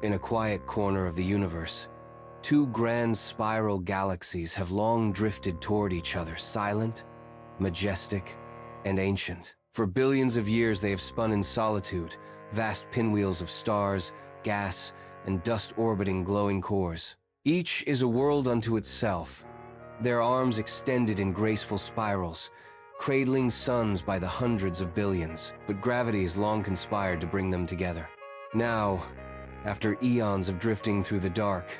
In a quiet corner of the universe, two grand spiral galaxies have long drifted toward each other, silent, majestic, and ancient. For billions of years they have spun in solitude, vast pinwheels of stars, gas, and dust orbiting glowing cores. Each is a world unto itself, their arms extended in graceful spirals, cradling suns by the hundreds of billions. But gravity has long conspired to bring them together. Now, after eons of drifting through the dark,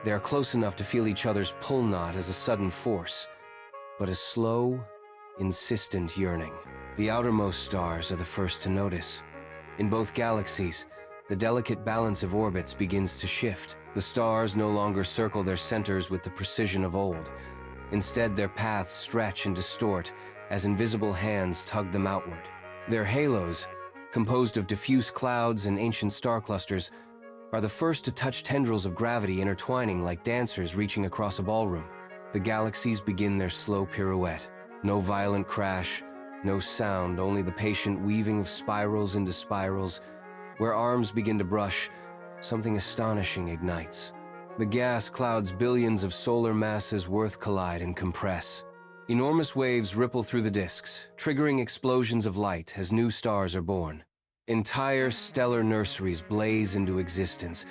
they are close enough to feel each other's pull not as a sudden force, but a slow, insistent yearning. The outermost stars are the first to notice. In both galaxies, the delicate balance of orbits begins to shift. The stars no longer circle their centers with the precision of old. Instead, their paths stretch and distort as invisible hands tug them outward. Their halos, composed of diffuse clouds and ancient star clusters, are the first to touch tendrils of gravity intertwining like dancers reaching across a ballroom. The galaxies begin their slow pirouette. No violent crash, no sound, only the patient weaving of spirals into spirals. Where arms begin to brush, something astonishing ignites. The gas clouds billions of solar masses worth collide and compress. Enormous waves ripple through the disks, triggering explosions of light as new stars are born. Entire stellar nurseries blaze into existence,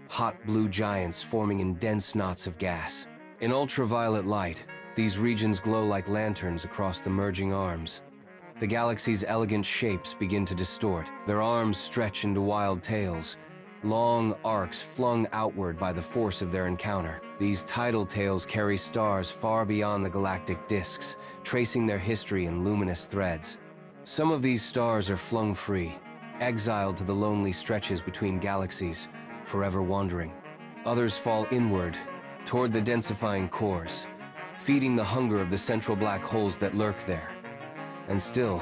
hot blue giants forming in dense knots of gas. In ultraviolet light, these regions glow like lanterns across the merging arms. The galaxy's elegant shapes begin to distort. Their arms stretch into wild tails, long arcs flung outward by the force of their encounter. These tidal tails carry stars far beyond the galactic disks, tracing their history in luminous threads. Some of these stars are flung free, exiled to the lonely stretches between galaxies, forever wandering. Others fall inward, toward the densifying cores, feeding the hunger of the central black holes that lurk there. And still,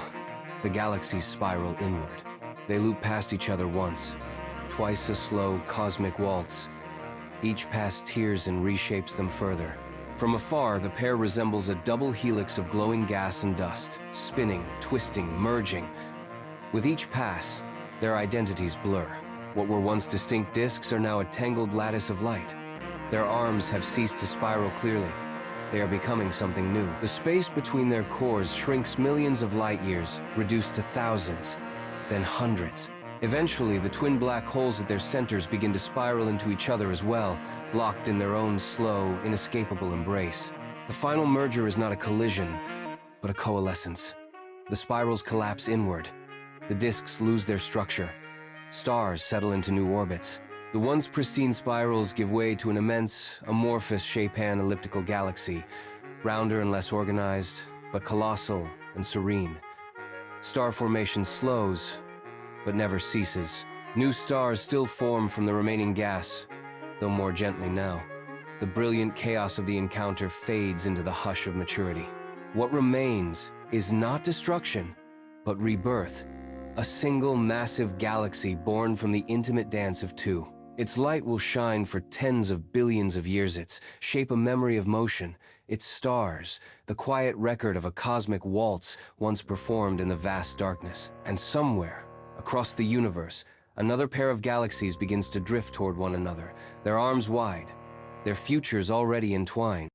the galaxies spiral inward. They loop past each other once, twice a slow cosmic waltz. Each pass tears and reshapes them further. From afar, the pair resembles a double helix of glowing gas and dust, spinning, twisting, merging. With each pass, their identities blur. What were once distinct disks are now a tangled lattice of light. Their arms have ceased to spiral clearly. They are becoming something new. The space between their cores shrinks millions of light years, reduced to thousands, then hundreds. Eventually, the twin black holes at their centers begin to spiral into each other as well, locked in their own slow, inescapable embrace. The final merger is not a collision, but a coalescence. The spirals collapse inward. The disks lose their structure. Stars settle into new orbits. The once pristine spirals give way to an immense, amorphous Chapin elliptical galaxy, rounder and less organized, but colossal and serene. Star formation slows, but never ceases. New stars still form from the remaining gas, though more gently now. The brilliant chaos of the encounter fades into the hush of maturity. What remains is not destruction, but rebirth. A single massive galaxy born from the intimate dance of two. Its light will shine for tens of billions of years. Its shape a memory of motion. Its stars, the quiet record of a cosmic waltz once performed in the vast darkness. And somewhere, across the universe, another pair of galaxies begins to drift toward one another, their arms wide, their futures already entwined.